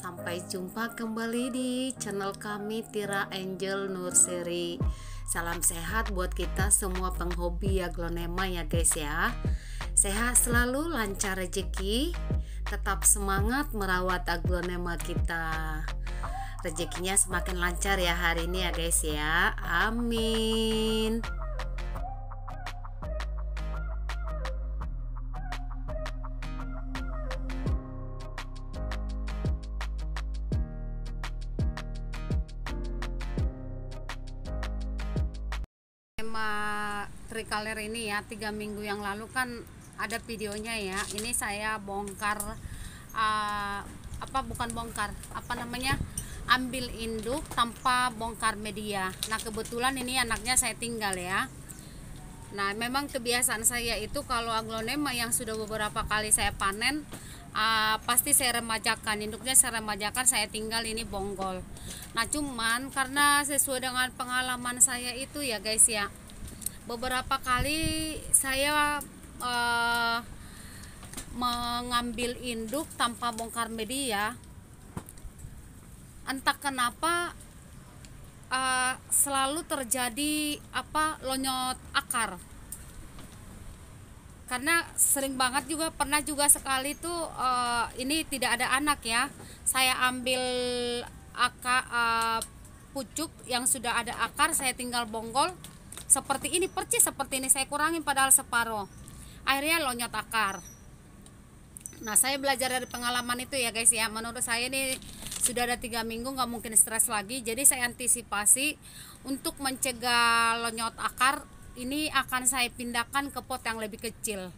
Sampai jumpa kembali di channel kami Tira Angel Nursery. Salam sehat buat kita semua penghobi aglonema ya guys ya. Sehat selalu, lancar rezeki, tetap semangat merawat aglonema kita. Rezekinya semakin lancar ya hari ini ya guys ya. Amin. Tema tricolor ini ya, 3 minggu yang lalu kan ada videonya ya. Ini saya bongkar ambil induk tanpa bongkar media. Nah kebetulan ini anaknya saya tinggal ya. Nah memang kebiasaan saya itu kalau aglonema yang sudah beberapa kali saya panen, pasti saya remajakan, induknya saya remajakan, saya tinggal ini bonggol. Nah cuman karena sesuai dengan pengalaman saya itu ya guys ya, beberapa kali saya mengambil induk tanpa bongkar media, entah kenapa selalu terjadi lonyot akar. Karena sering banget juga, pernah juga sekali tuh ini tidak ada anak ya, saya ambil pucuk yang sudah ada akar, saya tinggal bonggol seperti ini, percis seperti ini, saya kurangin padahal separuh, akhirnya lonyot akar. Nah saya belajar dari pengalaman itu ya guys ya. Menurut saya ini sudah ada 3 minggu, nggak mungkin stres lagi, jadi saya antisipasi untuk mencegah lonyot akar. Ini akan saya pindahkan ke pot yang lebih kecil,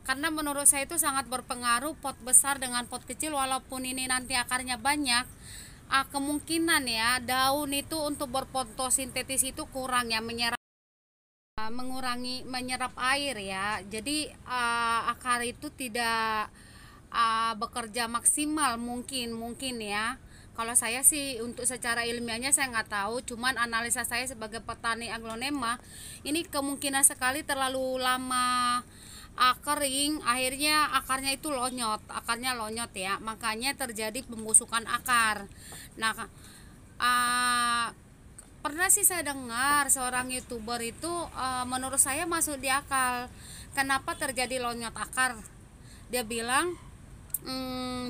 karena menurut saya itu sangat berpengaruh pot besar dengan pot kecil. Walaupun ini nanti akarnya banyak, kemungkinan ya daun itu untuk berfotosintesis itu kurang ya, menyerap air ya. Jadi akar itu tidak bekerja maksimal mungkin ya. Kalau saya sih untuk secara ilmiahnya saya nggak tahu, cuman analisa saya sebagai petani aglonema, ini kemungkinan sekali terlalu lama kering, akhirnya akarnya itu akarnya lonyot ya, makanya terjadi pembusukan akar. Nah pernah sih saya dengar seorang youtuber itu menurut saya masuk di akal kenapa terjadi lonyot akar. Dia bilang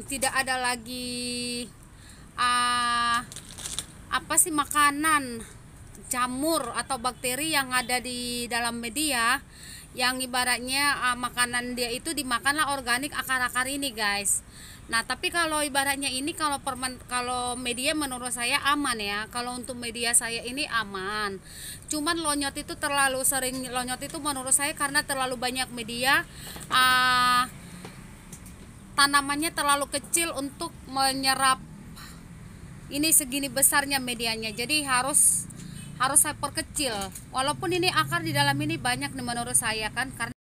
tidak ada lagi makanan, jamur atau bakteri yang ada di dalam media, yang ibaratnya makanan dia itu dimakanlah organik akar-akar ini guys. Nah tapi kalau ibaratnya ini kalau media menurut saya aman ya, kalau untuk media saya ini aman. Cuman lonyot itu terlalu sering, lonyot itu menurut saya karena terlalu banyak media, tanamannya terlalu kecil untuk menyerap ini segini besarnya medianya, jadi harus saya perkecil. Walaupun ini akar di dalam ini banyak nih menurut saya kan, karena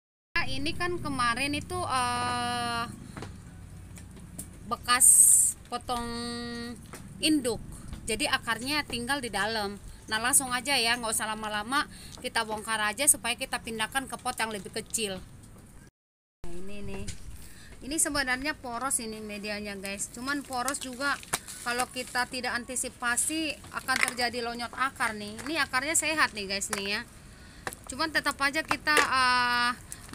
ini kan kemarin itu bekas potong induk, jadi akarnya tinggal di dalam. Nah langsung aja ya, nggak usah lama-lama, kita bongkar aja supaya kita pindahkan ke pot yang lebih kecil. Nah, ini sebenarnya poros ini medianya guys, cuman poros juga kalau kita tidak antisipasi akan terjadi lonyot akar nih. Ini akarnya sehat nih guys nih ya, cuman tetap aja kita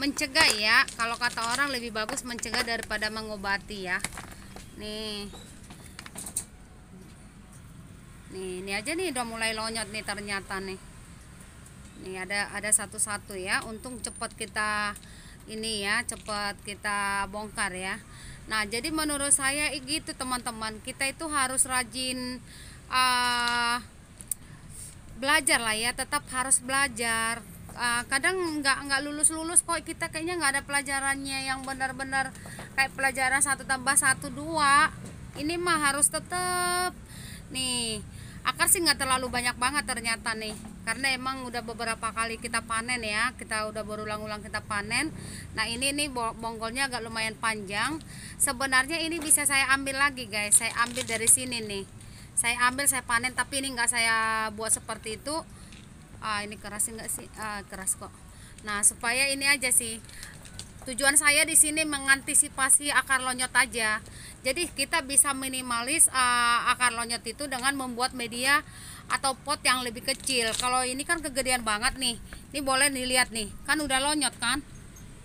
mencegah ya. Kalau kata orang lebih bagus mencegah daripada mengobati ya. Nih ini aja nih udah mulai lonyot nih ternyata nih. Nih ada satu-satu ya, untung cepat kita ini ya, cepat kita bongkar ya. Nah jadi menurut saya gitu teman-teman, kita itu harus rajin belajar lah ya, tetap harus belajar. Kadang nggak lulus kok, kita kayaknya nggak ada pelajarannya yang benar-benar kayak pelajaran 1+1 2. Ini mah harus tetap nih. Akar sih nggak terlalu banyak banget ternyata nih, karena emang udah beberapa kali kita panen ya, kita udah berulang-ulang kita panen. Nah ini nih bonggolnya agak lumayan panjang. Sebenarnya ini bisa saya ambil lagi guys, saya ambil dari sini nih, saya ambil, saya panen, tapi ini nggak saya buat seperti itu. Ini keras enggak sih? Keras kok. Nah supaya ini aja sih, tujuan saya di sini mengantisipasi akar lonyot aja. Jadi kita bisa minimalis akar lonyot itu dengan membuat media atau pot yang lebih kecil. Kalau ini kan kegedean banget nih. Ini boleh dilihat nih, kan udah lonyot kan.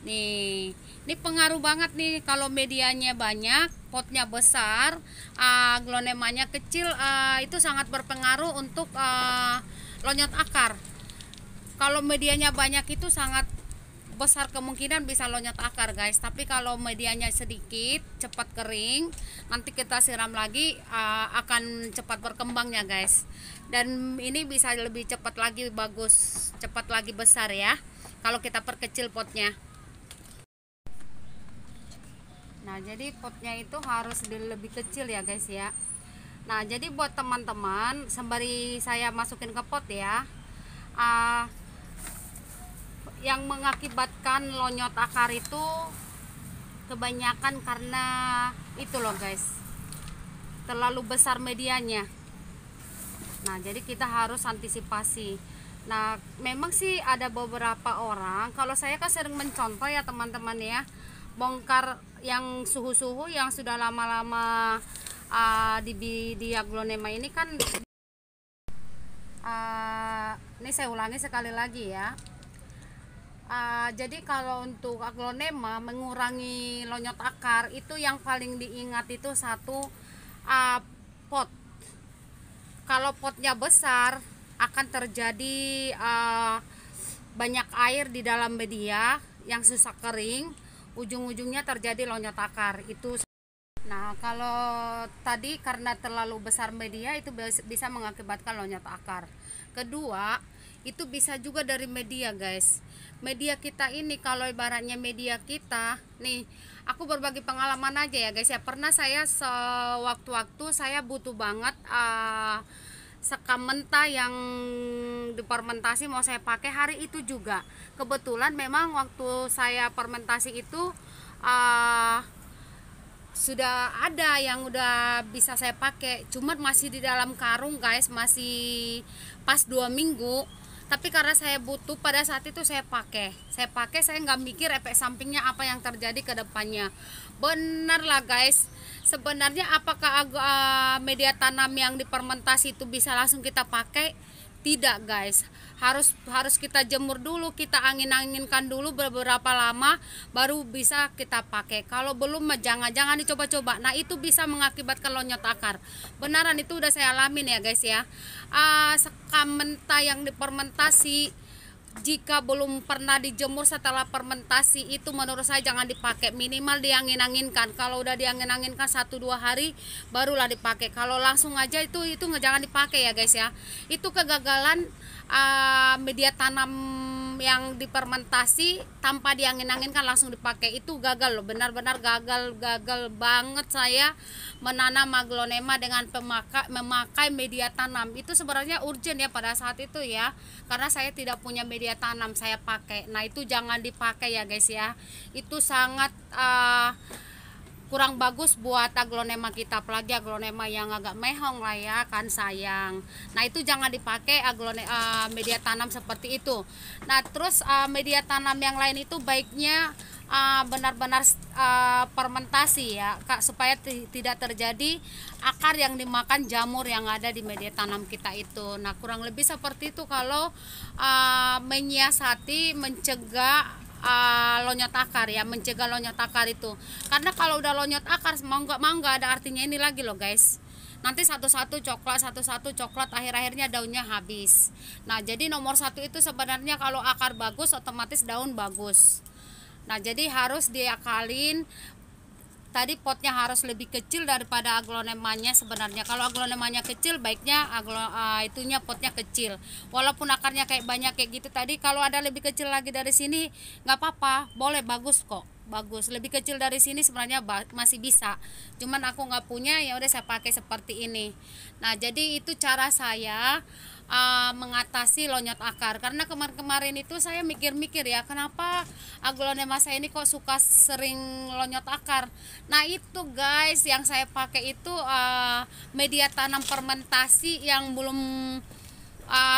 Nih, ini pengaruh banget nih kalau medianya banyak, potnya besar, aglonemanya kecil, itu sangat berpengaruh untuk lonyot akar. Kalau medianya banyak itu sangat besar kemungkinan bisa lonyot akar guys, tapi kalau medianya sedikit cepat kering, nanti kita siram lagi akan cepat berkembangnya guys, dan ini bisa lebih cepat lagi bagus, cepat lagi besar ya kalau kita perkecil potnya. Nah jadi potnya itu harus lebih kecil ya guys ya. Nah jadi buat teman-teman, sembari saya masukin ke pot ya, yang mengakibatkan lonyot akar itu kebanyakan karena itu loh guys, terlalu besar medianya. Nah jadi kita harus antisipasi. Nah memang sih ada beberapa orang, kalau saya kan sering mencontoh ya teman-teman ya, bongkar yang suhu-suhu yang sudah lama-lama di aglonema ini kan, ini saya ulangi sekali lagi ya. Jadi kalau untuk aglonema mengurangi lonyot akar itu yang paling diingat itu satu, pot. Kalau potnya besar akan terjadi banyak air di dalam media yang susah kering, ujung-ujungnya terjadi lonyot akar itu. Nah kalau tadi karena terlalu besar media itu bisa mengakibatkan lonyot akar. Kedua, itu bisa juga dari media guys. Media kita ini, kalau ibaratnya media kita nih, aku berbagi pengalaman aja ya guys ya. Pernah saya sewaktu-waktu saya butuh banget sekam mentah yang difermentasi mau saya pakai hari itu juga. Kebetulan memang waktu saya fermentasi itu sudah ada yang udah bisa saya pakai, cuman masih di dalam karung guys, masih pas 2 minggu. Tapi karena saya butuh pada saat itu saya pakai, saya nggak mikir efek sampingnya apa yang terjadi ke depannya. Benar lah guys, sebenarnya apakah media tanam yang difermentasi itu bisa langsung kita pakai? Tidak guys, harus kita jemur dulu, kita angin-anginkan dulu beberapa lama baru bisa kita pakai. Kalau belum jangan dicoba-coba. Nah itu bisa mengakibatkan lonyot akar. Benaran itu udah saya alamin ya guys ya. Sekam mentah yang difermentasi jika belum pernah dijemur setelah fermentasi itu menurut saya jangan dipakai, minimal diangin-anginkan. Kalau udah diangin-anginkan 1-2 hari barulah dipakai. Kalau langsung aja itu jangan dipakai ya guys ya. Itu kegagalan media tanam yang difermentasi tanpa diangin-anginkan langsung dipakai, itu gagal loh, benar-benar gagal banget saya menanam aglonema dengan memakai media tanam. Itu sebenarnya urgent ya pada saat itu ya, karena saya tidak punya media tanam saya pakai. Nah itu jangan dipakai ya guys ya, itu sangat kurang bagus buat aglonema kita, apalagi aglonema yang agak mehong lah ya kan, sayang. Nah itu jangan dipakai media tanam seperti itu. Nah terus media tanam yang lain itu baiknya benar-benar fermentasi ya Kak, supaya tidak terjadi akar yang dimakan jamur yang ada di media tanam kita itu. Nah kurang lebih seperti itu kalau menyiasati mencegah lonyot akar ya, mencegah lonyot akar itu. Karena kalau udah lonyot akar mau nggak ada artinya ini lagi loh guys, nanti satu-satu coklat akhir-akhirnya daunnya habis. Nah jadi nomor satu itu sebenarnya kalau akar bagus otomatis daun bagus. Nah jadi harus diakalin tadi, potnya harus lebih kecil daripada aglonemanya. Sebenarnya kalau aglonemanya kecil baiknya itunya potnya kecil, walaupun akarnya kayak banyak kayak gitu tadi. Kalau ada lebih kecil lagi dari sini nggak apa-apa, boleh, bagus kok, bagus. Lebih kecil dari sini sebenarnya masih bisa, cuman aku nggak punya, ya udah saya pakai seperti ini. Nah jadi itu cara saya mengatasi lonyot akar. Karena kemarin-kemarin itu saya mikir-mikir ya, kenapa aglonema saya ini kok suka sering lonyot akar. Nah itu guys yang saya pakai itu media tanam fermentasi yang belum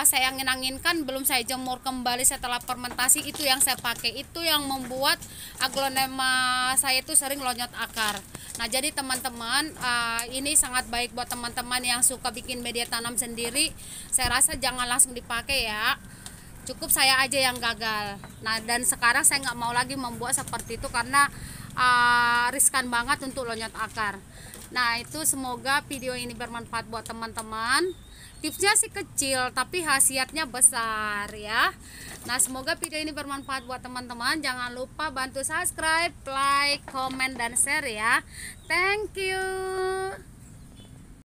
saya angin-anginkan, belum saya jemur kembali setelah fermentasi, itu yang saya pakai, itu yang membuat aglonema saya itu sering lonyot akar. Nah jadi teman-teman, ini sangat baik buat teman-teman yang suka bikin media tanam sendiri. Saya rasa jangan langsung dipakai ya, cukup saya aja yang gagal. Nah dan sekarang saya nggak mau lagi membuat seperti itu karena riskan banget untuk lonyot akar. Nah itu semoga video ini bermanfaat buat teman-teman. Tipsnya sih kecil tapi khasiatnya besar ya. Nah semoga video ini bermanfaat buat teman-teman. Jangan lupa bantu subscribe, like, comment, dan share ya. Thank you.